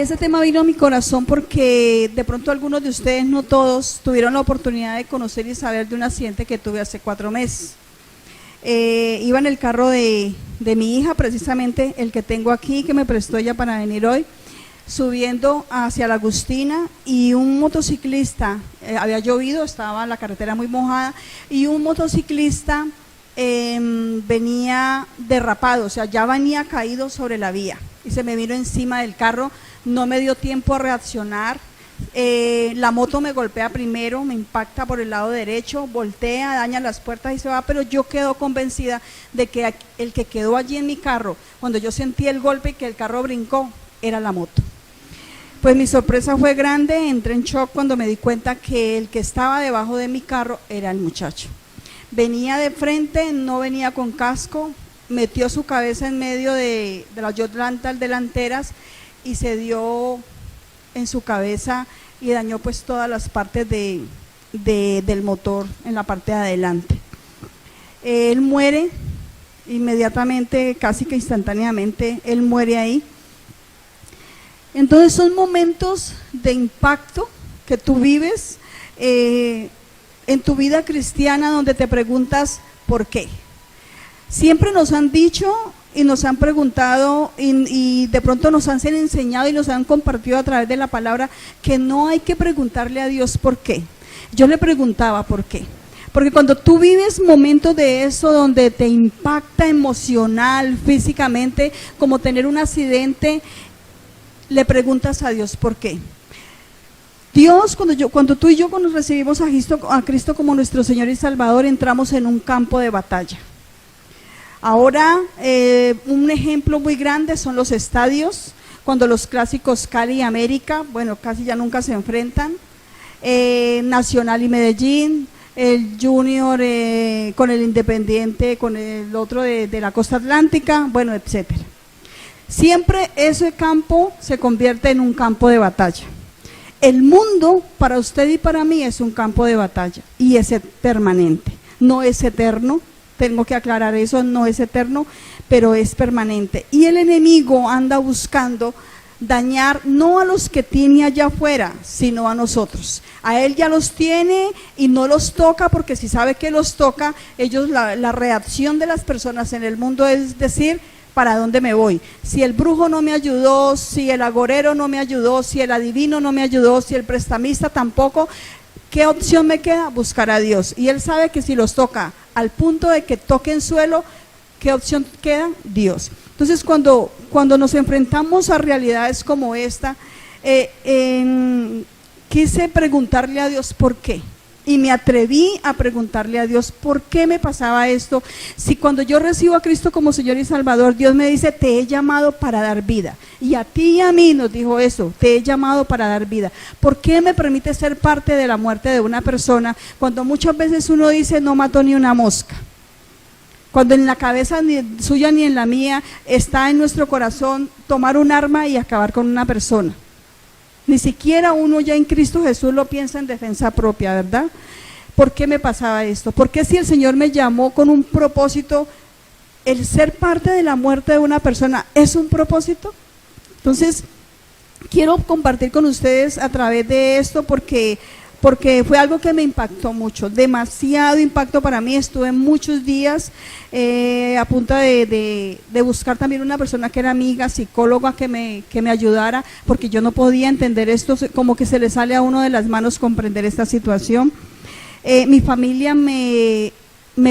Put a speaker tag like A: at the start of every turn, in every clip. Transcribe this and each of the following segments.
A: ese tema vino a mi corazón porque de pronto algunos de ustedes, no todos, tuvieron la oportunidad de conocer y saber de un accidente que tuve hace 4 meses. Iba en el carro de mi hija, precisamente el que tengo aquí, que me prestó ella para venir hoy, subiendo hacia la Agustina, y un motociclista, había llovido, estaba la carretera muy mojada, y un motociclista venía derrapado, o sea, ya venía caído sobre la vía, y se me vino encima del carro, no me dio tiempo a reaccionar. La moto me golpea primero, me impacta por el lado derecho, voltea, daña las puertas y se va, pero yo quedo convencida de que el que quedó allí en mi carro, cuando yo sentí el golpe y que el carro brincó, era la moto. Pues mi sorpresa fue grande, entré en shock cuando me di cuenta que el que estaba debajo de mi carro era el muchacho. Venía de frente, no venía con casco, metió su cabeza en medio de las llantas delanteras y se dio en su cabeza y dañó pues todas las partes del motor en la parte de adelante. Él muere inmediatamente, casi que instantáneamente, él muere ahí. Entonces son momentos de impacto que tú vives en tu vida cristiana, donde te preguntas ¿por qué? Siempre nos han dicho y nos han preguntado y de pronto nos han enseñado y nos han compartido a través de la palabra que no hay que preguntarle a Dios por qué. Yo le preguntaba por qué. Porque cuando tú vives momentos de eso donde te impacta emocional, físicamente, como tener un accidente, le preguntas a Dios por qué. Dios, cuando tú y yo cuando recibimos a Cristo como nuestro Señor y Salvador, entramos en un campo de batalla. Ahora, un ejemplo muy grande son los estadios, cuando los clásicos Cali y América, bueno, casi ya nunca se enfrentan, Nacional y Medellín, el Junior con el Independiente, con el otro de la Costa Atlántica, bueno, etcétera. Siempre ese campo se convierte en un campo de batalla. El mundo para usted y para mí es un campo de batalla y es permanente, no es eterno. Tengo que aclarar eso, no es eterno, pero es permanente. Y el enemigo anda buscando dañar no a los que tiene allá afuera, sino a nosotros. A él ya los tiene y no los toca, porque si sabe que los toca, la reacción de las personas en el mundo es decir, ¿para dónde me voy? Si el brujo no me ayudó, si el agorero no me ayudó, si el adivino no me ayudó, si el prestamista tampoco, ¿qué opción me queda? Buscar a Dios. Y él sabe que si los toca al punto de que toquen suelo, ¿qué opción queda? Dios. Entonces, cuando nos enfrentamos a realidades como esta, quise preguntarle a Dios por qué. Y me atreví a preguntarle a Dios por qué me pasaba esto. Si cuando yo recibo a Cristo como Señor y Salvador, Dios me dice, te he llamado para dar vida. Y a ti y a mí nos dijo eso, te he llamado para dar vida. ¿Por qué me permite ser parte de la muerte de una persona cuando muchas veces uno dice, no mató ni una mosca? Cuando en la cabeza ni suya ni en la mía está en nuestro corazón tomar un arma y acabar con una persona. Ni siquiera uno ya en Cristo Jesús lo piensa en defensa propia, ¿verdad? ¿Por qué me pasaba esto? ¿Por qué si el Señor me llamó con un propósito, el ser parte de la muerte de una persona es un propósito? Entonces, quiero compartir con ustedes a través de esto porque fue algo que me impactó mucho, demasiado impacto para mí. Estuve muchos días a punto de buscar también una persona que era amiga, psicóloga, que me ayudara, porque yo no podía entender esto, como que se le sale a uno de las manos comprender esta situación. Mi familia me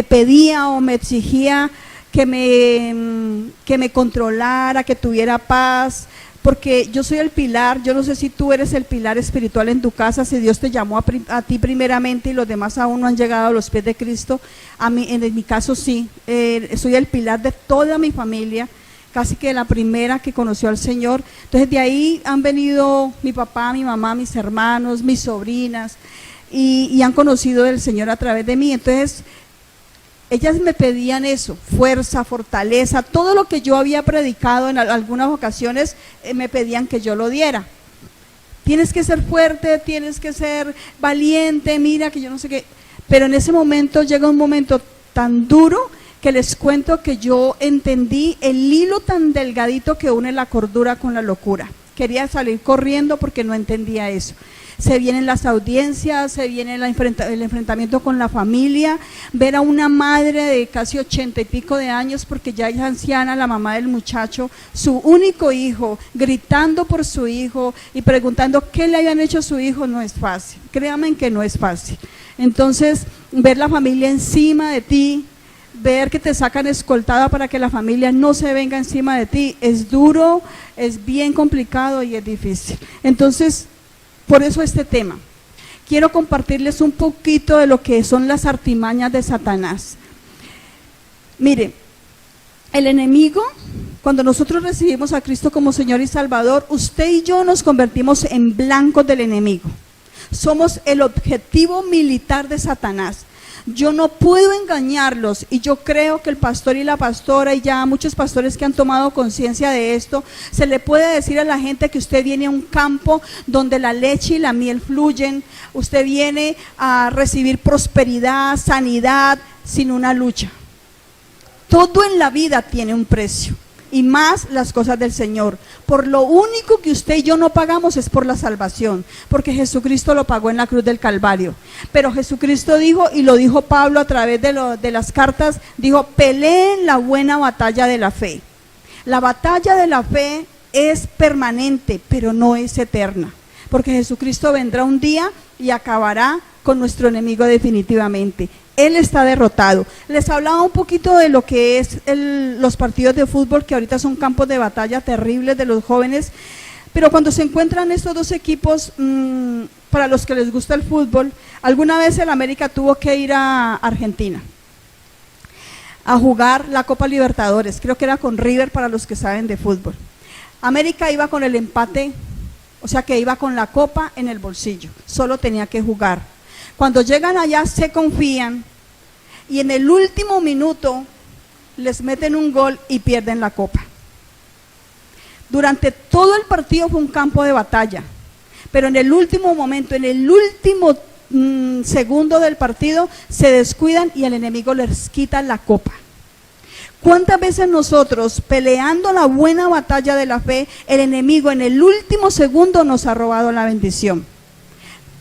A: pedía o me exigía que me controlara, que tuviera paz, porque yo soy el pilar. Yo no sé si tú eres el pilar espiritual en tu casa, si Dios te llamó a ti primeramente y los demás aún no han llegado a los pies de Cristo. A mí, en mi caso sí, soy el pilar de toda mi familia, casi que la primera que conoció al Señor. Entonces de ahí han venido mi papá, mi mamá, mis hermanos, mis sobrinas, y han conocido del Señor a través de mí. Entonces ellas me pedían eso, fuerza, fortaleza, todo lo que yo había predicado en algunas ocasiones, me pedían que yo lo diera. Tienes que ser fuerte, tienes que ser valiente, mira que yo no sé qué. Pero en ese momento llega un momento tan duro que les cuento que yo entendí el hilo tan delgadito que une la cordura con la locura. quería salir corriendo porque no entendía eso. Se vienen las audiencias, se viene el enfrentamiento con la familia, ver a una madre de casi 80 y pico de años, porque ya es anciana, la mamá del muchacho, su único hijo, gritando por su hijo y preguntando qué le habían hecho a su hijo, no es fácil, créanme que no es fácil. Entonces, ver la familia encima de ti, ver que te sacan escoltada para que la familia no se venga encima de ti, es duro, es bien complicado y es difícil. Entonces, por eso este tema. Quiero compartirles un poquito de lo que son las artimañas de Satanás. Mire, el enemigo, cuando nosotros recibimos a Cristo como Señor y Salvador, usted y yo nos convertimos en blancos del enemigo. Somos el objetivo militar de Satanás. Yo no puedo engañarlos, y yo creo que el pastor y la pastora, y ya muchos pastores que han tomado conciencia de esto, se le puede decir a la gente que usted viene a un campo donde la leche y la miel fluyen, usted viene a recibir prosperidad, sanidad, sin una lucha. Todo en la vida tiene un precio, y más las cosas del Señor. Por lo único que usted y yo no pagamos es por la salvación, porque Jesucristo lo pagó en la cruz del Calvario. Pero Jesucristo dijo, y lo dijo Pablo a través de las cartas, dijo: peleen la buena batalla de la fe. La batalla de la fe es permanente, pero no es eterna, porque Jesucristo vendrá un día y acabará con nuestro enemigo definitivamente. Él está derrotado. Les hablaba un poquito de lo que es los partidos de fútbol, que ahorita son campos de batalla terribles de los jóvenes, pero cuando se encuentran estos dos equipos, para los que les gusta el fútbol, alguna vez el América tuvo que ir a Argentina a jugar la Copa Libertadores, creo que era con River, para los que saben de fútbol. América iba con el empate, o sea que iba con la copa en el bolsillo, solo tenía que jugar. Cuando llegan allá se confían y en el último minuto les meten un gol y pierden la copa. Durante todo el partido fue un campo de batalla, pero en el último momento, en el último segundo del partido, se descuidan y el enemigo les quita la copa. ¿Cuántas veces nosotros, peleando la buena batalla de la fe, el enemigo en el último segundo nos ha robado la bendición?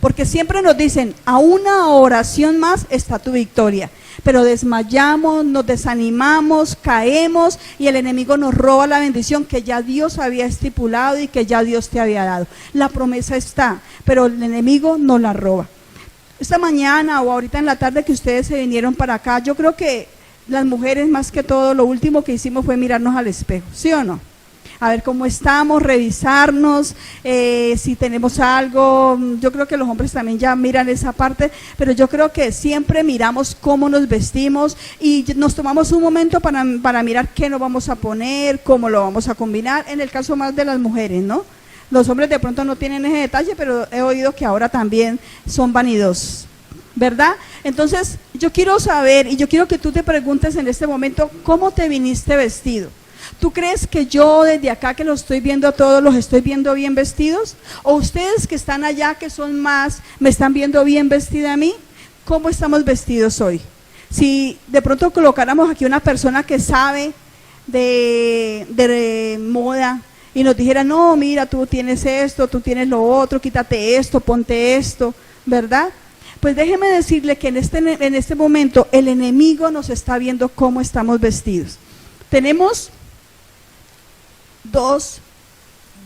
A: Porque siempre nos dicen, a una oración más está tu victoria, pero desmayamos, nos desanimamos, caemos y el enemigo nos roba la bendición que ya Dios había estipulado y que ya Dios te había dado. La promesa está, pero el enemigo nos la roba. Esta mañana o ahorita en la tarde que ustedes se vinieron para acá, yo creo que las mujeres más que todo, lo último que hicimos fue mirarnos al espejo, ¿sí o no? A ver cómo estamos, revisarnos, si tenemos algo. Yo creo que los hombres también ya miran esa parte, pero yo creo que siempre miramos cómo nos vestimos y nos tomamos un momento para mirar qué nos vamos a poner, cómo lo vamos a combinar, en el caso más de las mujeres, ¿no? Los hombres de pronto no tienen ese detalle, pero he oído que ahora también son vanidosos, ¿verdad? Entonces, yo quiero saber y yo quiero que tú te preguntes en este momento, ¿cómo te viniste vestido? ¿Tú crees que yo desde acá que los estoy viendo a todos, los estoy viendo bien vestidos? ¿O ustedes que están allá, que son más, me están viendo bien vestida a mí? ¿Cómo estamos vestidos hoy? Si de pronto colocáramos aquí una persona que sabe de moda y nos dijera, no, mira, tú tienes esto, tú tienes lo otro, quítate esto, ponte esto, ¿verdad? Pues déjeme decirle que en este momento el enemigo nos está viendo cómo estamos vestidos. Tenemos dos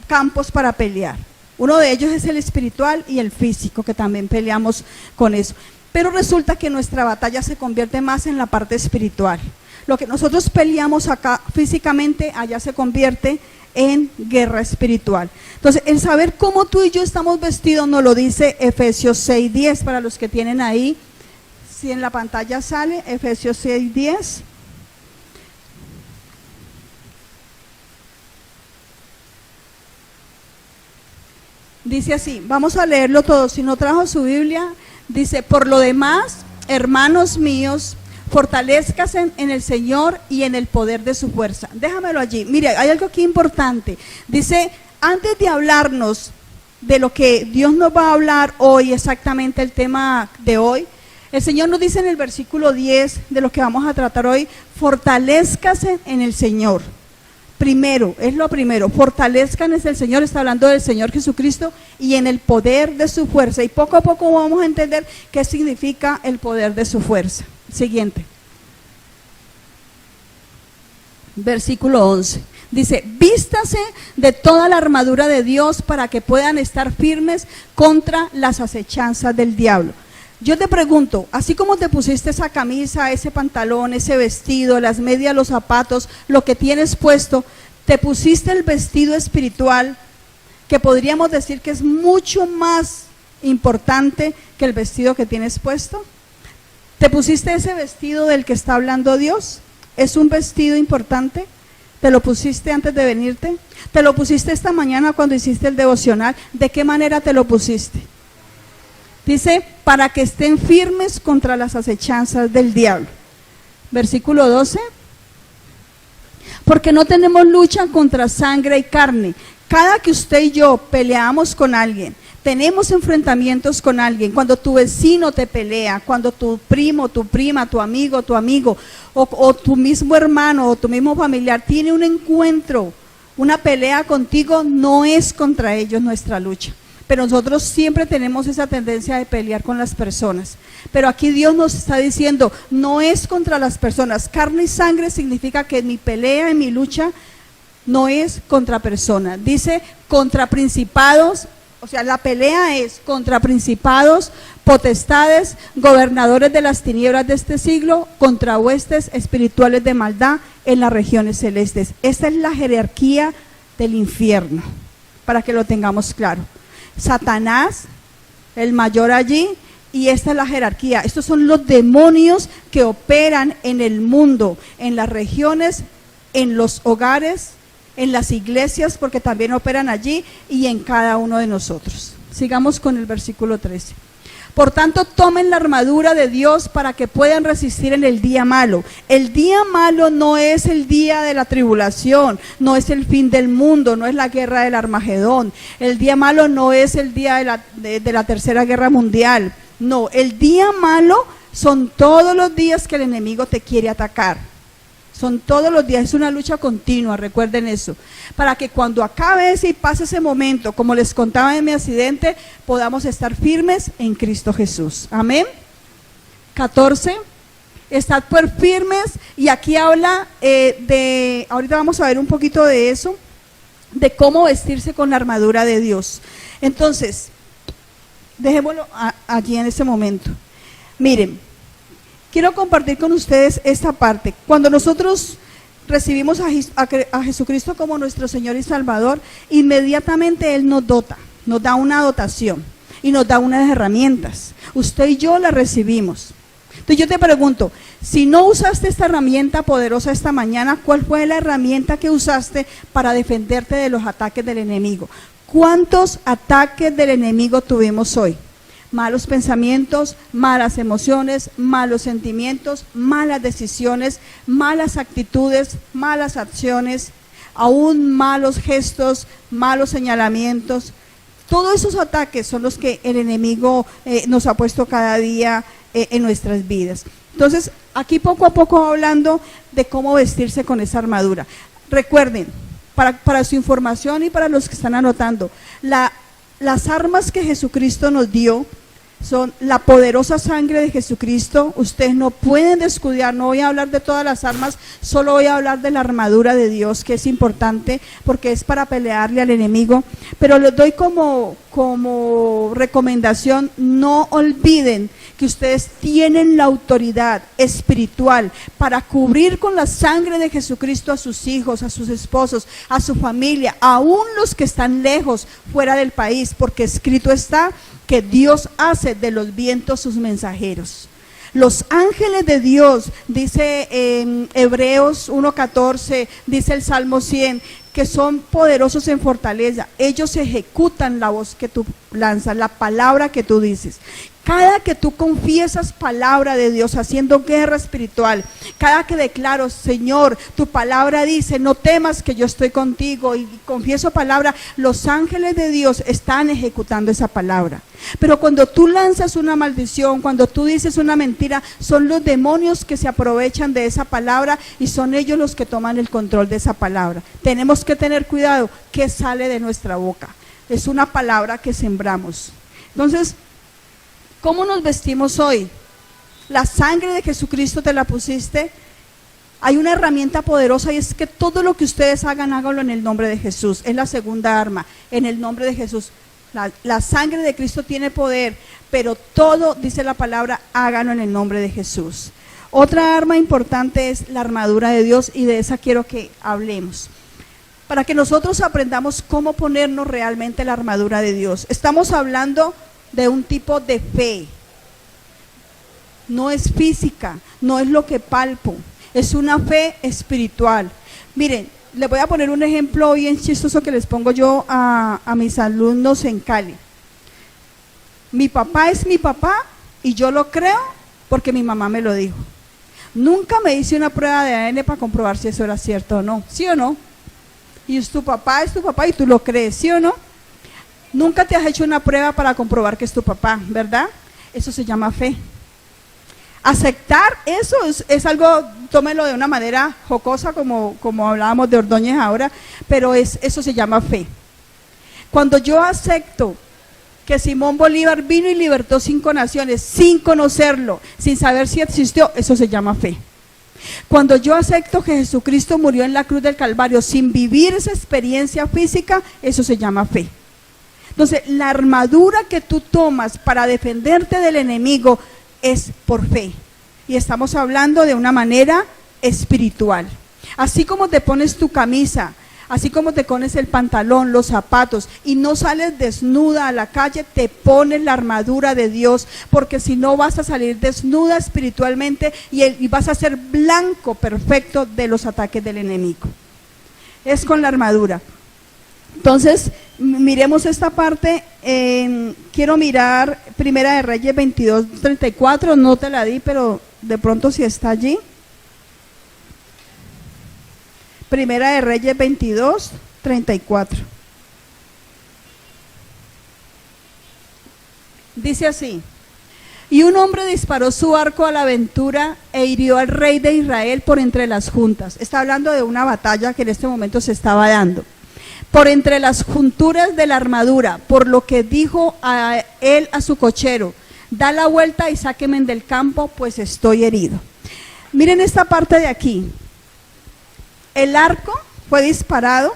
A: campos para pelear. Uno de ellos es el espiritual y el físico, que también peleamos con eso. Pero resulta que nuestra batalla se convierte más en la parte espiritual. Lo que nosotros peleamos acá físicamente, allá se convierte en guerra espiritual. Entonces, el saber cómo tú y yo estamos vestidos nos lo dice Efesios 6:10, para los que tienen ahí, si en la pantalla sale, Efesios 6:10. Dice así, vamos a leerlo todo, si no trajo su Biblia, dice, por lo demás, hermanos míos, fortalézcanse en el Señor y en el poder de su fuerza. Déjamelo allí. Mire, hay algo aquí importante. Dice, antes de hablarnos de lo que Dios nos va a hablar hoy, exactamente el tema de hoy, el Señor nos dice en el versículo 10 de lo que vamos a tratar hoy, fortalézcanse en el Señor. Primero, es lo primero, fortalezcan en el Señor, está hablando del Señor Jesucristo y en el poder de su fuerza. Y poco a poco vamos a entender qué significa el poder de su fuerza. Siguiente. Versículo 11. Dice, vístase de toda la armadura de Dios para que puedan estar firmes contra las acechanzas del diablo. Yo te pregunto, así como te pusiste esa camisa, ese pantalón, ese vestido, las medias, los zapatos, lo que tienes puesto, te pusiste el vestido espiritual, que podríamos decir que es mucho más importante que el vestido que tienes puesto. ¿Te pusiste ese vestido del que está hablando Dios? ¿Es un vestido importante? ¿Te lo pusiste antes de venirte? ¿Te lo pusiste esta mañana cuando hiciste el devocional? ¿De qué manera te lo pusiste? Dice, para que estén firmes contra las acechanzas del diablo. Versículo 12. Porque no tenemos lucha contra sangre y carne. Cada que usted y yo peleamos con alguien, tenemos enfrentamientos con alguien, cuando tu vecino te pelea, cuando tu primo, tu prima, tu amigo, o tu mismo hermano o tu mismo familiar tiene un encuentro, una pelea contigo, no es contra ellos nuestra lucha. Pero nosotros siempre tenemos esa tendencia de pelear con las personas. Pero aquí Dios nos está diciendo, no es contra las personas. Carne y sangre significa que mi pelea y mi lucha no es contra personas. Dice contra principados, o sea, la pelea es contra principados, potestades, gobernadores de las tinieblas de este siglo, contra huestes espirituales de maldad en las regiones celestes. Esta es la jerarquía del infierno, para que lo tengamos claro. Satanás, el mayor allí, y esta es la jerarquía. Estos son los demonios que operan en el mundo, en las regiones, en los hogares, en las iglesias, porque también operan allí, y en cada uno de nosotros. Sigamos con el versículo 13. Por tanto, tomen la armadura de Dios para que puedan resistir en el día malo. El día malo no es el día de la tribulación, no es el fin del mundo, no es la guerra del Armagedón. El día malo no es el día de la tercera guerra mundial. No, el día malo son todos los días que el enemigo te quiere atacar. Son todos los días, es una lucha continua, recuerden eso. Para que cuando acabe ese y pase ese momento, como les contaba en mi accidente, podamos estar firmes en Cristo Jesús. Amén. 14. Estad pues firmes, y aquí habla ahorita vamos a ver un poquito de eso, de cómo vestirse con la armadura de Dios. Entonces, dejémoslo allí en este momento. Miren. Quiero compartir con ustedes esta parte. Cuando nosotros recibimos a Jesucristo como nuestro Señor y Salvador, inmediatamente Él nos dota, nos da una dotación y nos da unas herramientas. Usted y yo las recibimos. Entonces yo te pregunto, si no usaste esta herramienta poderosa esta mañana, ¿cuál fue la herramienta que usaste para defenderte de los ataques del enemigo? ¿Cuántos ataques del enemigo tuvimos hoy? Malos pensamientos, malas emociones, malos sentimientos, malas decisiones, malas actitudes, malas acciones, aún malos gestos, malos señalamientos. Todos esos ataques son los que el enemigo nos ha puesto cada día en nuestras vidas. Entonces, aquí poco a poco hablando de cómo vestirse con esa armadura. Recuerden, para su información y para los que están anotando, las armas que Jesucristo nos dio son la poderosa sangre de Jesucristo. Ustedes no pueden descuidar, no voy a hablar de todas las armas, solo voy a hablar de la armadura de Dios, que es importante porque es para pelearle al enemigo. Pero les doy como recomendación, no olviden que ustedes tienen la autoridad espiritual para cubrir con la sangre de Jesucristo a sus hijos, a sus esposos, a su familia, aún los que están lejos, fuera del país, porque escrito está que Dios hace de los vientos sus mensajeros. Los ángeles de Dios, dice en Hebreos 1:14, dice el Salmo 100, que son poderosos en fortaleza. Ellos ejecutan la voz que tú lanzas, la palabra que tú dices. Cada que tú confiesas palabra de Dios, haciendo guerra espiritual, cada que declaro, Señor, tu palabra dice, no temas que yo estoy contigo, y confieso palabra, los ángeles de Dios están ejecutando esa palabra. Pero cuando tú lanzas una maldición, cuando tú dices una mentira, son los demonios que se aprovechan de esa palabra y son ellos los que toman el control de esa palabra. Tenemos que tener cuidado que sale de nuestra boca. Es una palabra que sembramos. Entonces, ¿cómo nos vestimos hoy? La sangre de Jesucristo te la pusiste. Hay una herramienta poderosa y es que todo lo que ustedes hagan, háganlo en el nombre de Jesús. Es la segunda arma, en el nombre de Jesús. La sangre de Cristo tiene poder, pero todo, dice la palabra, háganlo en el nombre de Jesús. Otra arma importante es la armadura de Dios y de esa quiero que hablemos. Para que nosotros aprendamos cómo ponernos realmente la armadura de Dios. Estamos hablando de un tipo de fe. No es física, no es lo que palpo, es una fe espiritual. Miren, les voy a poner un ejemplo bien chistoso que les pongo yo a mis alumnos en Cali. Mi papá es mi papá y yo lo creo porque mi mamá me lo dijo. Nunca me hice una prueba de ADN para comprobar si eso era cierto o no, ¿sí o no? Y es tu papá y tú lo crees, ¿sí o no? Nunca te has hecho una prueba para comprobar que es tu papá, ¿verdad? Eso se llama fe. Aceptar eso es algo, tómelo de una manera jocosa como hablábamos de Ordóñez ahora, pero eso se llama fe. Cuando yo acepto que Simón Bolívar vino y libertó 5 naciones sin conocerlo, sin saber si existió, eso se llama fe. Cuando yo acepto que Jesucristo murió en la cruz del Calvario sin vivir esa experiencia física, eso se llama fe. Entonces, la armadura que tú tomas para defenderte del enemigo es por fe. Y estamos hablando de una manera espiritual. Así como te pones tu camisa, así como te pones el pantalón, los zapatos, y no sales desnuda a la calle, te pones la armadura de Dios, porque si no vas a salir desnuda espiritualmente y vas a ser blanco perfecto de los ataques del enemigo. Es con la armadura. Entonces, miremos esta parte. Quiero mirar Primera de Reyes 22:34, no te la di, pero de pronto si está allí. Primera de Reyes 22:34. Dice así: y un hombre disparó su arco a la aventura e hirió al rey de Israel por entre las juntas. Está hablando de una batalla que en este momento se estaba dando. Por entre las junturas de la armadura, por lo que dijo a él a su cochero: da la vuelta y sáquenme del campo, pues estoy herido. Miren esta parte de aquí. El arco fue disparado.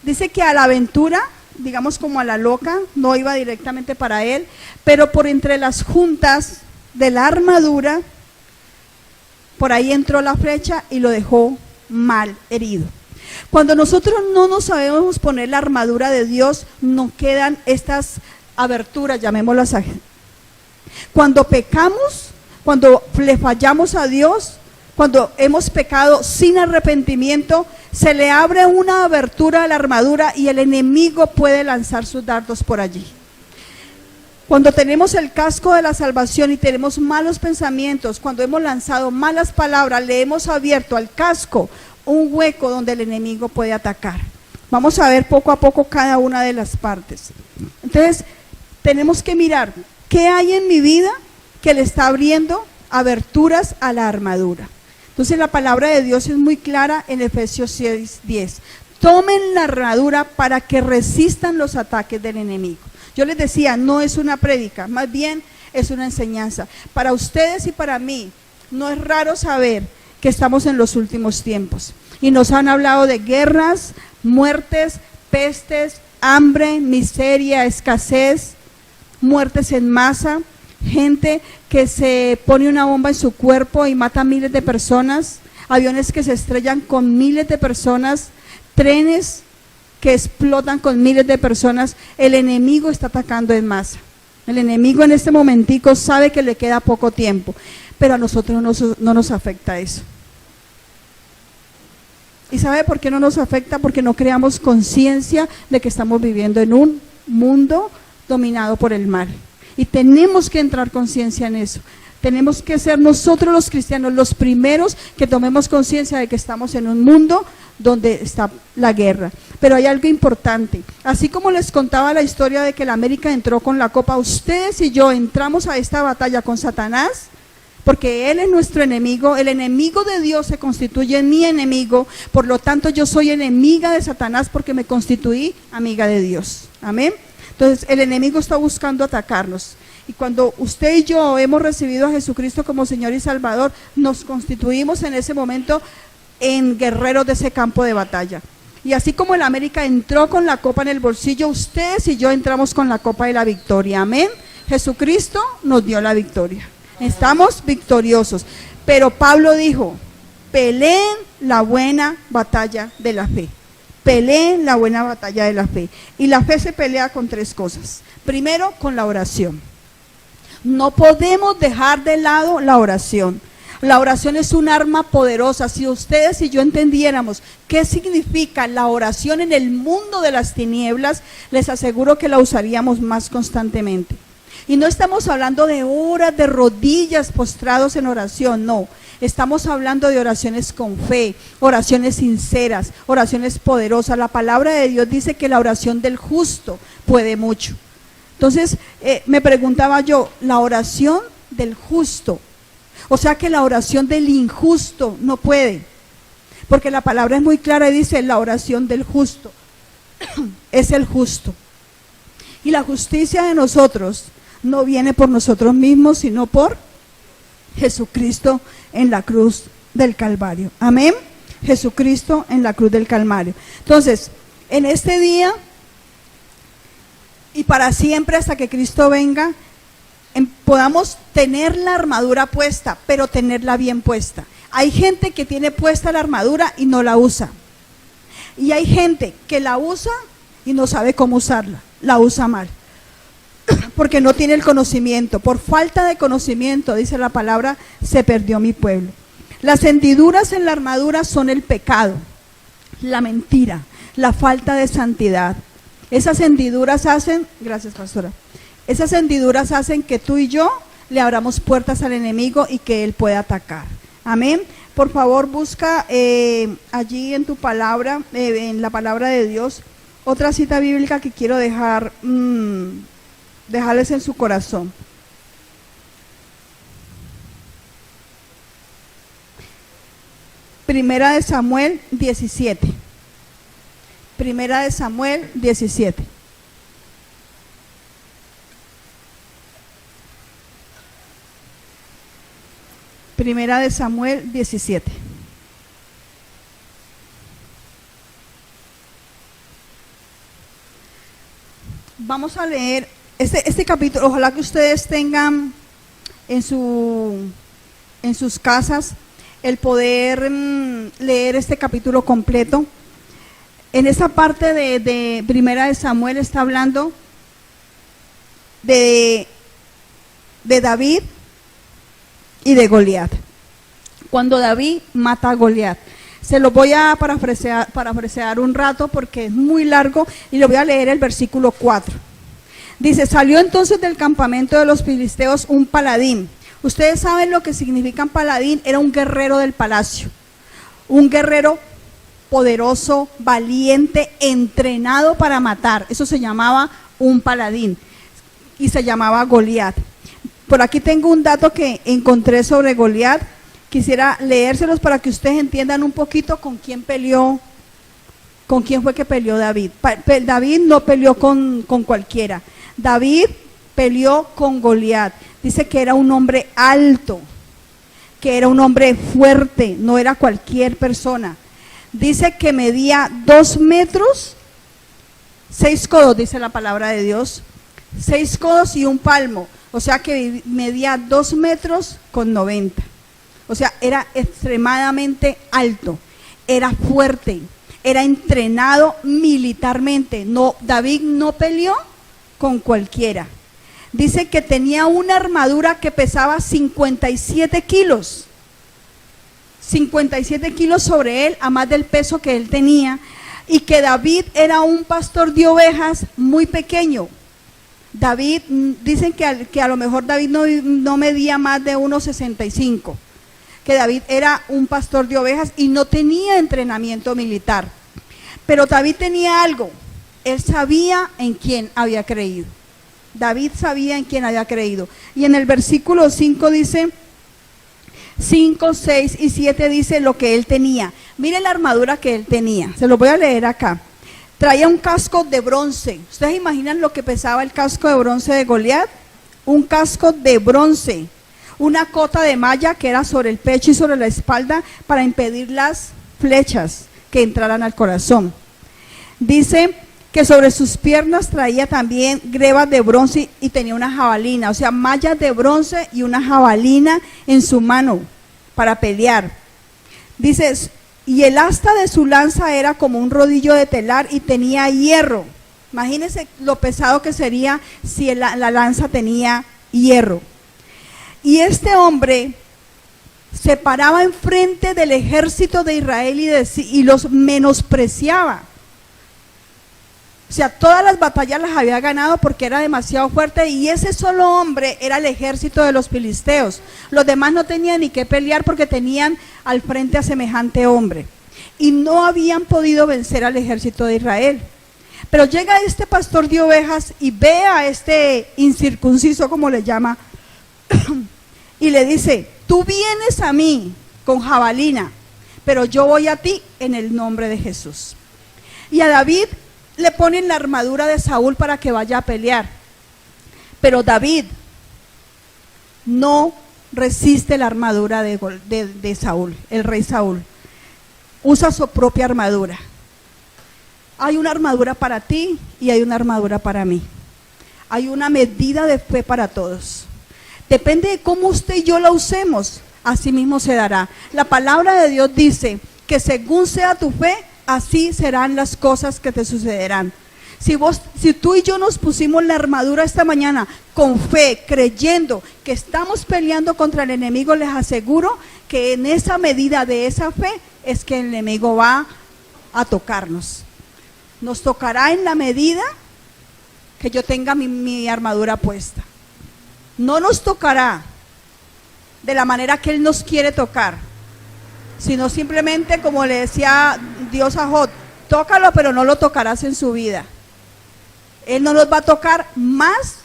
A: Dice que a la aventura, digamos como a la loca, no iba directamente para él, pero por entre las juntas de la armadura, por ahí entró la flecha y lo dejó mal herido. Cuando nosotros no nos sabemos poner la armadura de Dios, nos quedan estas aberturas, llamémoslas así. Cuando pecamos, cuando le fallamos a Dios, cuando hemos pecado sin arrepentimiento, se le abre una abertura a la armadura y el enemigo puede lanzar sus dardos por allí. Cuando tenemos el casco de la salvación y tenemos malos pensamientos, cuando hemos lanzado malas palabras, le hemos abierto al casco un hueco donde el enemigo puede atacar. Vamos a ver poco a poco cada una de las partes. Entonces, tenemos que mirar qué hay en mi vida que le está abriendo aberturas a la armadura. Entonces, la palabra de Dios es muy clara en Efesios 6:10. Tomen la armadura para que resistan los ataques del enemigo. Yo les decía, no es una prédica, más bien es una enseñanza. Para ustedes y para mí, no es raro saber que estamos en los últimos tiempos. Y nos han hablado de guerras, muertes, pestes, hambre, miseria, escasez, muertes en masa, gente que se pone una bomba en su cuerpo y mata a miles de personas, aviones que se estrellan con miles de personas, trenes que explotan con miles de personas. El enemigo está atacando en masa. El enemigo en este momentico sabe que le queda poco tiempo, pero a nosotros no nos afecta eso. ¿Y sabe por qué no nos afecta? Porque no creamos conciencia de que estamos viviendo en un mundo dominado por el mal. Y tenemos que entrar conciencia en eso. Tenemos que ser nosotros los cristianos los primeros que tomemos conciencia de que estamos en un mundo donde está la guerra. Pero hay algo importante. Así como les contaba la historia de que la América entró con la copa, ustedes y yo entramos a esta batalla con Satanás, porque él es nuestro enemigo. El enemigo de Dios se constituye en mi enemigo. Por lo tanto, yo soy enemiga de Satanás porque me constituí amiga de Dios. Amén. Entonces, el enemigo está buscando atacarnos. Y cuando usted y yo hemos recibido a Jesucristo como Señor y Salvador, nos constituimos en ese momento en guerreros de ese campo de batalla. Y así como el América entró con la copa en el bolsillo, ustedes y yo entramos con la copa de la victoria. Amén. Jesucristo nos dio la victoria. Estamos victoriosos. Pero Pablo dijo, peleen la buena batalla de la fe. Peleen la buena batalla de la fe. Y la fe se pelea con 3 cosas. Primero, con la oración. No podemos dejar de lado la oración. La oración es un arma poderosa. Si ustedes y yo entendiéramos qué significa la oración en el mundo de las tinieblas, les aseguro que la usaríamos más constantemente. Y no estamos hablando de horas de rodillas postrados en oración, no. Estamos hablando de oraciones con fe, oraciones sinceras, oraciones poderosas. La palabra de Dios dice que la oración del justo puede mucho. Entonces, me preguntaba yo, la oración del justo, o sea que la oración del injusto no puede, porque la palabra es muy clara y dice, la oración del justo es el justo. Y la justicia de nosotros no viene por nosotros mismos, sino por Jesucristo en la cruz del Calvario. Amén. Jesucristo en la cruz del Calvario. Entonces, en este día y para siempre hasta que Cristo venga, podamos tener la armadura puesta, pero tenerla bien puesta. Hay gente que tiene puesta la armadura y no la usa. Y hay gente que la usa y no sabe cómo usarla, la usa mal. Porque no tiene el conocimiento. Por falta de conocimiento, dice la palabra, se perdió mi pueblo. Las hendiduras en la armadura son el pecado, la mentira, la falta de santidad. Esas hendiduras hacen, gracias pastora, esas hendiduras hacen que tú y yo le abramos puertas al enemigo y que él pueda atacar. Amén. Por favor, busca allí en tu palabra, en la palabra de Dios, otra cita bíblica que quiero dejarles en su corazón. Primera de Samuel 17. Primera de Samuel 17. Primera de Samuel 17. Vamos a leer este capítulo. Ojalá que ustedes tengan en sus casas el poder leer este capítulo completo. En esa parte de Primera de Samuel está hablando de David y de Goliat. Cuando David mata a Goliat. Se lo voy a parafrasear un rato porque es muy largo y le voy a leer el versículo 4. Dice, salió entonces del campamento de los filisteos un paladín. Ustedes saben lo que significa un paladín, era un guerrero del palacio. Un guerrero poderoso, valiente, entrenado para matar. Eso se llamaba un paladín y se llamaba Goliat. Por aquí tengo un dato que encontré sobre Goliat. Quisiera leérselos para que ustedes entiendan un poquito con quién peleó, con quién fue que peleó David. David no peleó con cualquiera. David peleó con Goliat. Dice que era un hombre alto, que era un hombre fuerte, no era cualquier persona. Dice que medía 2 metros, 6 codos, dice la palabra de Dios, 6 codos y un palmo, o sea que medía 2 metros con 90. O sea, era extremadamente alto, era fuerte, era entrenado militarmente. No, David no peleó con cualquiera. Dice que tenía una armadura que pesaba 57 kilos. 57 kilos sobre él, a más del peso que él tenía, y que David era un pastor de ovejas muy pequeño. David, dicen que a lo mejor David no medía más de 1,65, que David era un pastor de ovejas y no tenía entrenamiento militar. Pero David tenía algo, él sabía en quién había creído. David sabía en quién había creído. Y en el versículo 5 dice, 5, 6 y 7 dice lo que él tenía. Miren la armadura que él tenía, se lo voy a leer acá. Traía un casco de bronce. ¿Ustedes imaginan lo que pesaba el casco de bronce de Goliat? Un casco de bronce. Una cota de malla que era sobre el pecho y sobre la espalda para impedir las flechas que entraran al corazón. Dice que sobre sus piernas traía también grebas de bronce y tenía una jabalina, o sea, mallas de bronce y una jabalina en su mano para pelear. Dice, y el asta de su lanza era como un rodillo de telar y tenía hierro. Imagínense lo pesado que sería si la lanza tenía hierro. Y este hombre se paraba enfrente del ejército de Israel y los menospreciaba. O sea, todas las batallas las había ganado porque era demasiado fuerte y ese solo hombre era el ejército de los filisteos. Los demás no tenían ni qué pelear porque tenían al frente a semejante hombre. Y no habían podido vencer al ejército de Israel. Pero llega este pastor de ovejas y ve a este incircunciso, como le llama, y le dice, tú vienes a mí con jabalina, pero yo voy a ti en el nombre de Jesús. Y a David le ponen la armadura de Saúl para que vaya a pelear, pero David no resiste la armadura de Saúl, el rey Saúl, usa su propia armadura. Hay una armadura para ti y hay una armadura para mí, hay una medida de fe para todos, depende de cómo usted y yo la usemos, así mismo se dará. La palabra de Dios dice que según sea tu fe, así serán las cosas que te sucederán. Si tú y yo nos pusimos la armadura esta mañana con fe, creyendo que estamos peleando contra el enemigo, les aseguro que en esa medida de esa fe es que el enemigo va a tocarnos. Nos tocará en la medida que yo tenga mi armadura puesta. No nos tocará de la manera que Él nos quiere tocar, sino simplemente como le decía Dios a Job, tócalo pero no lo tocarás en su vida. Él no nos va a tocar más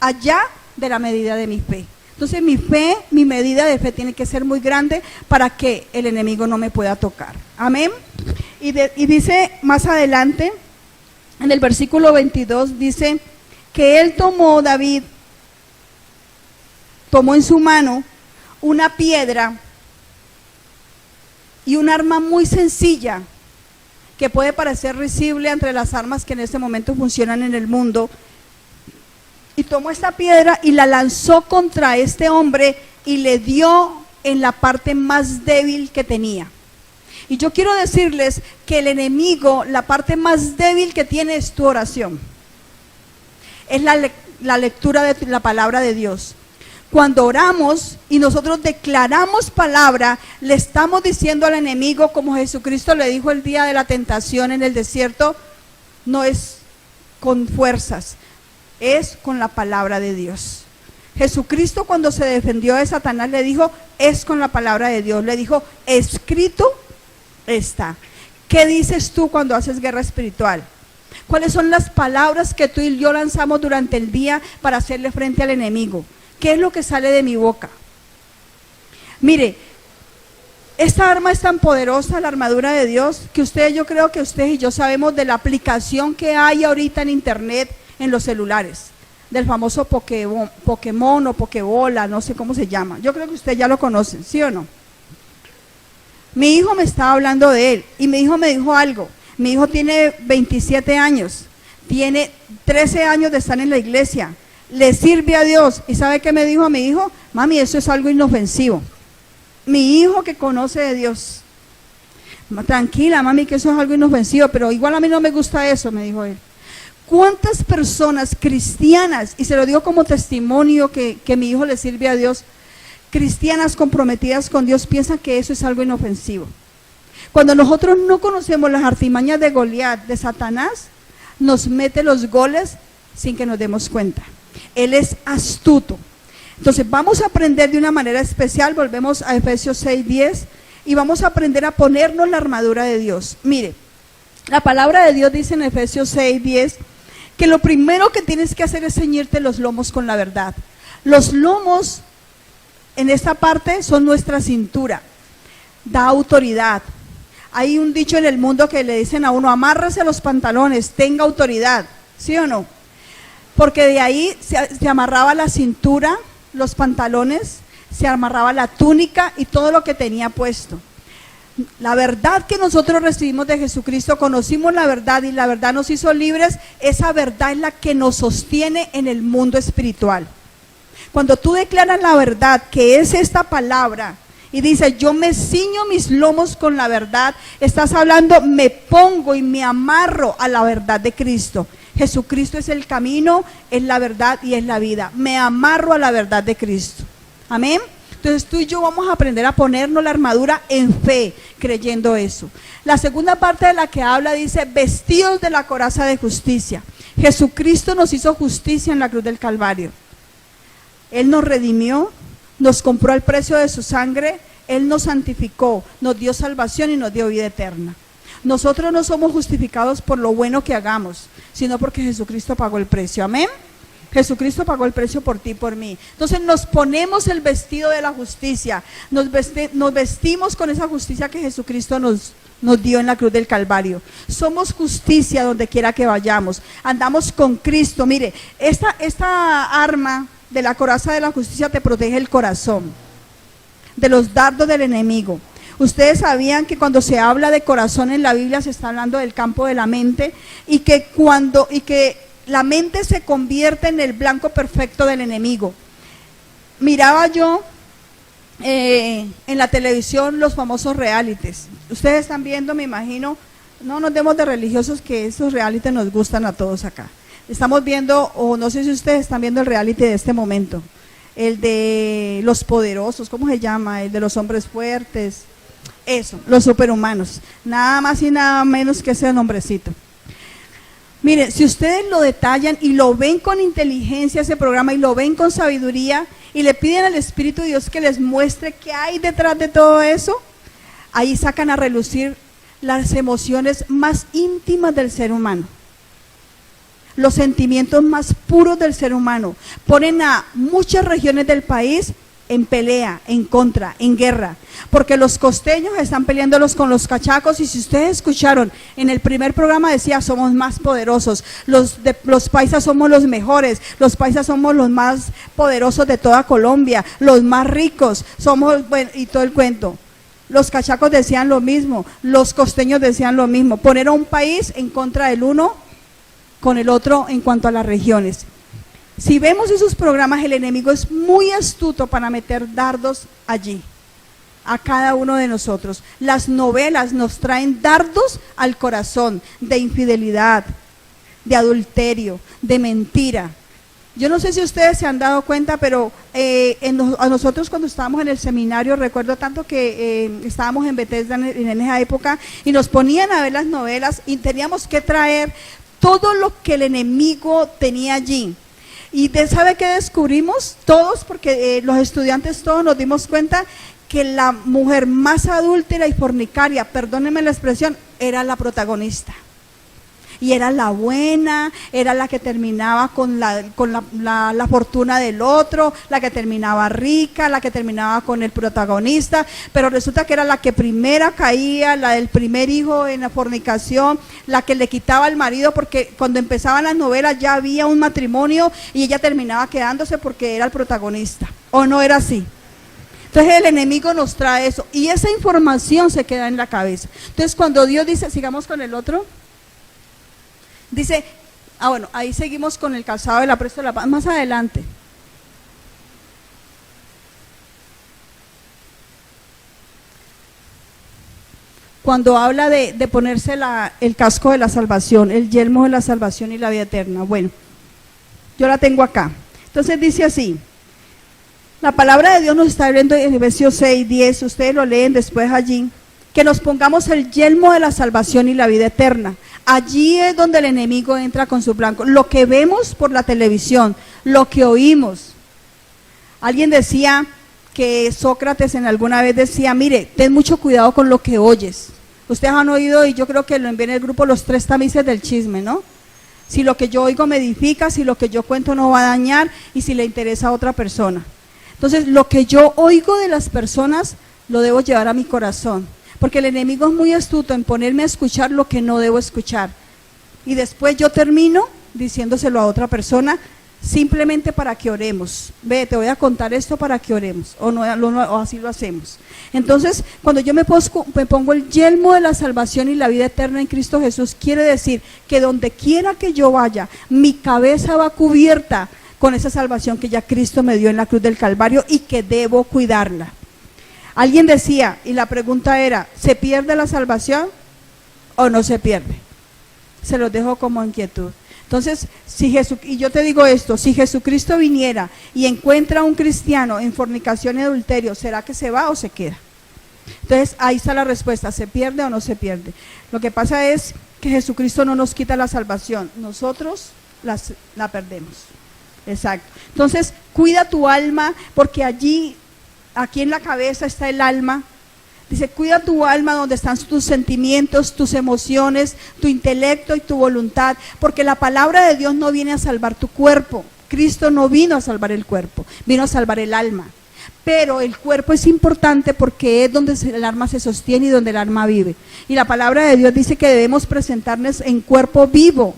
A: allá de la medida de mi fe. Entonces mi fe, mi medida de fe tiene que ser muy grande para que el enemigo no me pueda tocar. Amén. Y dice más adelante, en el versículo 22, dice que él David tomó en su mano una piedra y un arma muy sencilla que puede parecer risible entre las armas que en este momento funcionan en el mundo, y tomó esta piedra y la lanzó contra este hombre y le dio en la parte más débil que tenía. Y yo quiero decirles que el enemigo, la parte más débil que tiene es tu oración, es la lectura de la palabra de Dios. Cuando oramos y nosotros declaramos palabra, le estamos diciendo al enemigo, como Jesucristo le dijo el día de la tentación en el desierto, no es con fuerzas, es con la palabra de Dios. Jesucristo, cuando se defendió de Satanás, le dijo, es con la palabra de Dios. Le dijo, escrito está. ¿Qué dices tú cuando haces guerra espiritual? ¿Cuáles son las palabras que tú y yo lanzamos durante el día para hacerle frente al enemigo? ¿Qué es lo que sale de mi boca? Mire, esta arma es tan poderosa, la armadura de Dios, que yo creo que ustedes y yo sabemos de la aplicación que hay ahorita en internet, en los celulares, del famoso Pokémon o Pokébola, no sé cómo se llama. Yo creo que ustedes ya lo conocen, ¿sí o no? Mi hijo me estaba hablando de él y mi hijo me dijo algo. Mi hijo tiene 27 años, tiene 13 años de estar en la iglesia, le sirve a Dios. ¿Y sabe qué me dijo mi hijo? Mami, eso es algo inofensivo. Mi hijo que conoce de Dios. Tranquila, mami, que eso es algo inofensivo, pero igual a mí no me gusta eso, me dijo él. ¿Cuántas personas cristianas, y se lo digo como testimonio que mi hijo le sirve a Dios, cristianas comprometidas con Dios, piensan que eso es algo inofensivo? Cuando nosotros no conocemos las artimañas de Goliat, de Satanás, nos mete los goles sin que nos demos cuenta. Él es astuto. Entonces vamos a aprender de una manera especial, volvemos a Efesios 6:10 y vamos a aprender a ponernos la armadura de Dios. Mire, la palabra de Dios dice en Efesios 6:10 que lo primero que tienes que hacer es ceñirte los lomos con la verdad. Los lomos en esta parte son nuestra cintura, da autoridad. Hay un dicho en el mundo que le dicen a uno, amárrese a los pantalones, tenga autoridad, ¿sí o no? Porque de ahí se amarraba la cintura, los pantalones, se amarraba la túnica y todo lo que tenía puesto. La verdad que nosotros recibimos de Jesucristo, conocimos la verdad y la verdad nos hizo libres, esa verdad es la que nos sostiene en el mundo espiritual. Cuando tú declaras la verdad, que es esta palabra, y dices, yo me ciño mis lomos con la verdad, estás hablando, me pongo y me amarro a la verdad de Cristo. Jesucristo es el camino, es la verdad y es la vida. Me amarro a la verdad de Cristo. Amén. Entonces tú y yo vamos a aprender a ponernos la armadura en fe, creyendo eso. La segunda parte de la que habla dice, vestidos de la coraza de justicia. Jesucristo nos hizo justicia en la cruz del Calvario. Él nos redimió, nos compró al precio de su sangre, Él nos santificó, nos dio salvación y nos dio vida eterna. Nosotros no somos justificados por lo bueno que hagamos, sino porque Jesucristo pagó el precio. Amén. Jesucristo pagó el precio por ti y por mí. Entonces nos ponemos el vestido de la justicia, nos vestimos con esa justicia que Jesucristo nos dio en la cruz del Calvario. Somos justicia donde quiera que vayamos, andamos con Cristo. Mire, esta arma de la coraza de la justicia te protege el corazón de los dardos del enemigo. Ustedes sabían que cuando se habla de corazón en la Biblia se está hablando del campo de la mente y que la mente se convierte en el blanco perfecto del enemigo. Miraba yo en la televisión los famosos realities. Ustedes están viendo, me imagino, no nos demos de religiosos, que esos realities nos gustan a todos acá. Estamos viendo, o no sé si ustedes están viendo el reality de este momento, el de los poderosos, ¿cómo se llama? El de los hombres fuertes, eso, los superhumanos, nada más y nada menos que ese nombrecito. Miren, si ustedes lo detallan y lo ven con inteligencia ese programa y lo ven con sabiduría y le piden al Espíritu de Dios que les muestre qué hay detrás de todo eso, ahí sacan a relucir las emociones más íntimas del ser humano, los sentimientos más puros del ser humano. Ponen a muchas regiones del país en pelea, en contra, en guerra, porque los costeños están peleándolos con los cachacos. Y si ustedes escucharon, en el primer programa decía, somos más poderosos, los paisas somos los mejores, los paisas somos los más poderosos de toda Colombia, los más ricos, somos, bueno, y todo el cuento. Los cachacos decían lo mismo, los costeños decían lo mismo, poner a un país en contra del uno con el otro en cuanto a las regiones. Si vemos esos programas, el enemigo es muy astuto para meter dardos allí, a cada uno de nosotros. Las novelas nos traen dardos al corazón de infidelidad, de adulterio, de mentira. Yo no sé si ustedes se han dado cuenta, pero a nosotros cuando estábamos en el seminario, recuerdo tanto que estábamos en Bethesda en esa época y nos ponían a ver las novelas y teníamos que traer todo lo que el enemigo tenía allí. Y ¿sabe qué descubrimos? Todos, porque los estudiantes todos nos dimos cuenta que la mujer más adúltera y fornicaria, perdónenme la expresión, era la protagonista. Y era la buena, era la que terminaba con la fortuna del otro, la que terminaba rica, la que terminaba con el protagonista, pero resulta que era la que primera caía, la del primer hijo en la fornicación, la que le quitaba al marido, porque cuando empezaban las novelas ya había un matrimonio y ella terminaba quedándose porque era el protagonista, ¿o no era así? Entonces el enemigo nos trae eso y esa información se queda en la cabeza. Entonces cuando Dios dice, sigamos con el otro. Dice, bueno, ahí seguimos con el calzado del apresto de la paz, más adelante. Cuando habla de ponerse el casco de la salvación, el yelmo de la salvación y la vida eterna. Bueno, yo la tengo acá. Entonces dice así, la palabra de Dios nos está abriendo en Efesios 6:10, ustedes lo leen después allí, que nos pongamos el yelmo de la salvación y la vida eterna. allí es donde el enemigo entra con su blanco. Lo que vemos por la televisión, lo que oímos. Alguien decía que Sócrates en alguna vez decía, mire, ten mucho cuidado con lo que oyes. Ustedes han oído, y yo creo que lo envié en el grupo, los 3 tamices del chisme, ¿no? Si lo que yo oigo me edifica, si lo que yo cuento no va a dañar, y si le interesa a otra persona. Entonces, lo que yo oigo de las personas, lo debo llevar a mi corazón. Porque el enemigo es muy astuto en ponerme a escuchar lo que no debo escuchar. Y después yo termino diciéndoselo a otra persona, simplemente para que oremos. Ve, te voy a contar esto para que oremos, o así lo hacemos. Entonces, cuando yo me pongo el yelmo de la salvación y la vida eterna en Cristo Jesús, quiere decir que donde quiera que yo vaya, mi cabeza va cubierta con esa salvación que ya Cristo me dio en la cruz del Calvario y que debo cuidarla. Alguien decía, y la pregunta era, ¿se pierde la salvación o no se pierde? Se los dejo como inquietud. Entonces, y yo te digo esto, si Jesucristo viniera y encuentra a un cristiano en fornicación y adulterio, ¿será que se va o se queda? Entonces, ahí está la respuesta, ¿se pierde o no se pierde? Lo que pasa es que Jesucristo no nos quita la salvación, nosotros la perdemos. Exacto. Entonces, cuida tu alma, porque aquí en la cabeza está el alma. Dice, cuida tu alma donde están tus sentimientos, tus emociones, tu intelecto y tu voluntad, porque la palabra de Dios no viene a salvar tu cuerpo. Cristo no vino a salvar el cuerpo, vino a salvar el alma. Pero el cuerpo es importante porque es donde el alma se sostiene y donde el alma vive. Y la palabra de Dios dice que debemos presentarnos en cuerpo vivo,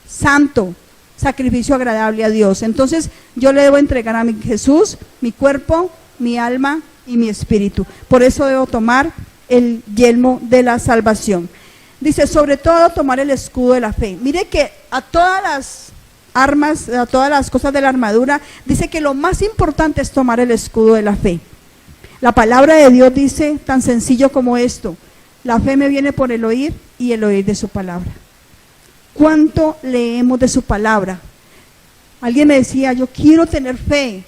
A: santo, sacrificio agradable a Dios. Entonces yo le debo entregar a mi Jesús, mi cuerpo, mi alma y mi espíritu. Por eso debo tomar el yelmo de la salvación. Dice, sobre todo tomar el escudo de la fe. Mire que a todas las armas, a todas las cosas de la armadura, dice que lo más importante es tomar el escudo de la fe. La palabra de Dios dice tan sencillo como esto: la fe me viene por el oír y el oír de su palabra. ¿Cuánto leemos de su palabra? Alguien me decía, yo quiero tener fe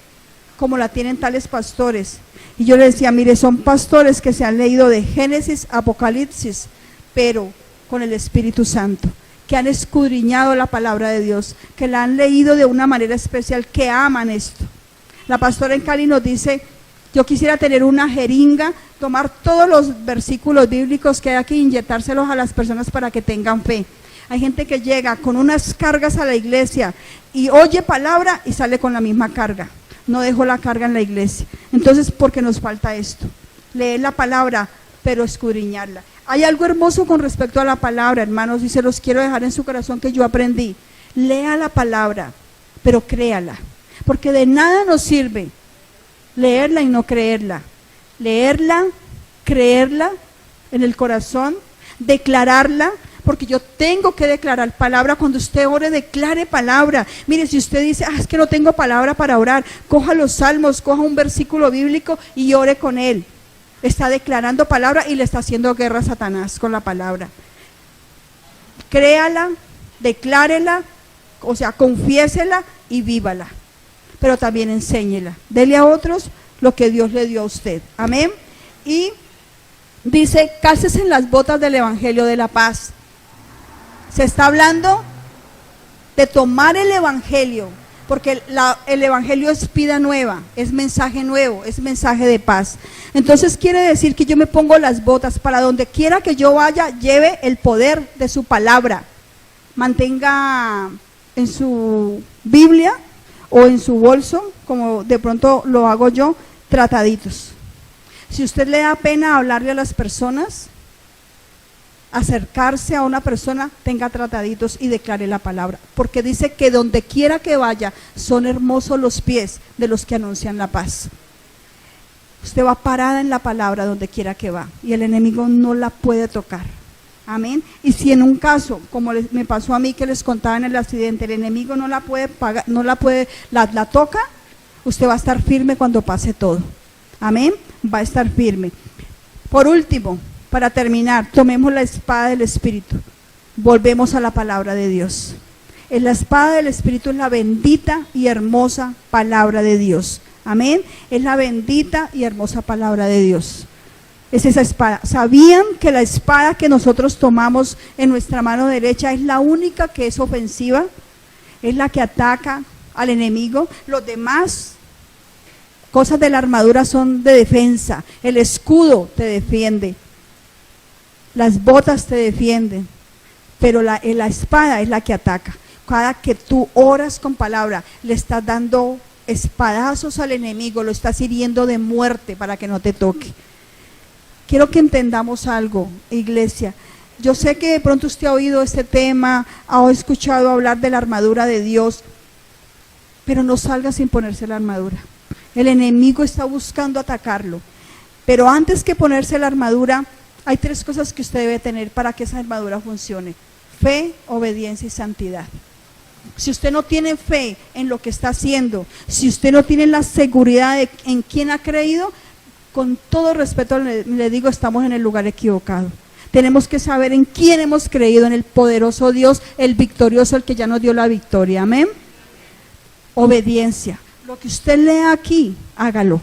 A: como la tienen tales pastores. Y yo le decía, mire, son pastores que se han leído de Génesis, Apocalipsis, pero con el Espíritu Santo, que han escudriñado la palabra de Dios, que la han leído de una manera especial, que aman esto. La pastora en Cali nos dice, yo quisiera tener una jeringa, tomar todos los versículos bíblicos que hay aquí, inyectárselos a las personas para que tengan fe. Hay gente que llega con unas cargas a la iglesia y oye palabra y sale con la misma carga. No dejó la carga en la iglesia. Entonces, ¿por qué nos falta esto? Leer la palabra, pero escudriñarla. Hay algo hermoso con respecto a la palabra, hermanos, y se los quiero dejar en su corazón que yo aprendí. Lea la palabra, pero créala, porque de nada nos sirve leerla y no creerla. Leerla, creerla en el corazón, declararla, porque yo tengo que declarar palabra. Cuando usted ore, declare palabra. Mire, si usted dice, es que no tengo palabra para orar, coja los salmos, coja un versículo bíblico y ore con él. Está declarando palabra y le está haciendo guerra a Satanás con la palabra. Créala, declárela, o sea, confiésela y vívala. Pero también enséñela. Dele a otros lo que Dios le dio a usted. Amén. Y dice, cálcese en las botas del evangelio de la paz. Se está hablando de tomar el evangelio, porque el evangelio es vida nueva, es mensaje nuevo, es mensaje de paz. Entonces quiere decir que yo me pongo las botas para donde quiera que yo vaya, lleve el poder de su palabra. Mantenga en su Biblia o en su bolso, como de pronto lo hago yo, trataditos. Si usted le da pena hablarle a las personas, acercarse a una persona, tenga trataditos y declare la palabra, porque dice que donde quiera que vaya, son hermosos los pies de los que anuncian la paz. Usted va parada en la palabra donde quiera que va, y el enemigo no la puede tocar. Amén. Y si en un caso, como me pasó a mí que les contaba en el accidente, el enemigo no la puede pagar, la toca, usted va a estar firme cuando pase todo. Amén. Va a estar firme. Por último, para terminar, tomemos la espada del Espíritu. Volvemos a la palabra de Dios. La espada del Espíritu es la bendita y hermosa palabra de Dios. Amén. Es la bendita y hermosa palabra de Dios. Es esa espada. ¿Sabían que la espada que nosotros tomamos en nuestra mano derecha es la única que es ofensiva? Es la que ataca al enemigo. Los demás cosas de la armadura son de defensa. El escudo te defiende. Las botas te defienden. Pero la espada es la que ataca. Cada que tú oras con palabra, le estás dando espadazos al enemigo, lo estás hiriendo de muerte para que no te toque. Quiero que entendamos algo, iglesia. Yo sé que de pronto usted ha oído este tema, ha escuchado hablar de la armadura de Dios, pero no salga sin ponerse la armadura. El enemigo está buscando atacarlo, pero antes que ponerse la armadura, hay 3 cosas que usted debe tener para que esa armadura funcione: fe, obediencia y santidad. Si usted no tiene fe en lo que está haciendo, si usted no tiene la seguridad de en quién ha creído, con todo respeto le digo, estamos en el lugar equivocado. Tenemos que saber en quién hemos creído, en el poderoso Dios, el victorioso, el que ya nos dio la victoria. Amén. Obediencia. Lo que usted lea aquí, hágalo.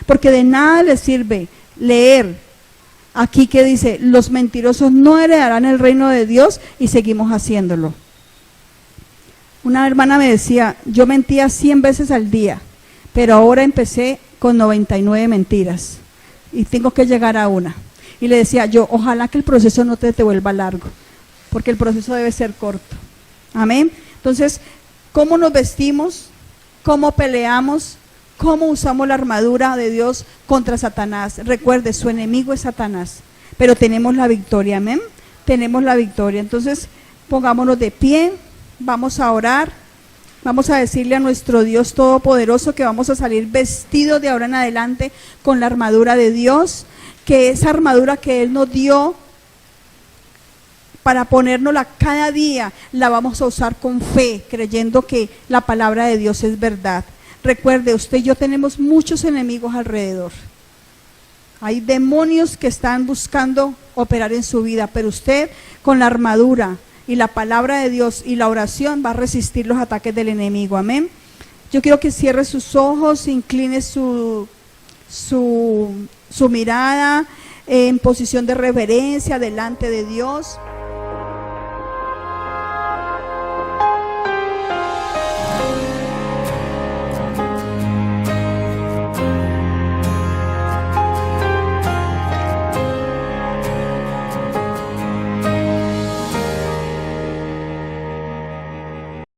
A: Porque de nada le sirve leer aquí que dice, los mentirosos no heredarán el reino de Dios, y seguimos haciéndolo. Una hermana me decía, yo mentía 100 veces al día, pero ahora empecé con 99 mentiras y tengo que llegar a una. Y le decía yo, ojalá que el proceso no te vuelva largo, porque el proceso debe ser corto. Amén. Entonces, ¿cómo nos vestimos? ¿Cómo peleamos? ¿Cómo usamos la armadura de Dios contra Satanás? Recuerde, su enemigo es Satanás, pero tenemos la victoria. Amén. Tenemos la victoria. Entonces, pongámonos de pie. Vamos a orar, vamos a decirle a nuestro Dios Todopoderoso que vamos a salir vestidos de ahora en adelante con la armadura de Dios, que esa armadura que Él nos dio para ponérnosla cada día, la vamos a usar con fe, creyendo que la palabra de Dios es verdad. Recuerde, usted y yo tenemos muchos enemigos alrededor. Hay demonios que están buscando operar en su vida, pero usted con la armadura y la palabra de Dios y la oración va a resistir los ataques del enemigo. Amén. Yo quiero que cierre sus ojos, incline su mirada en posición de reverencia delante de Dios.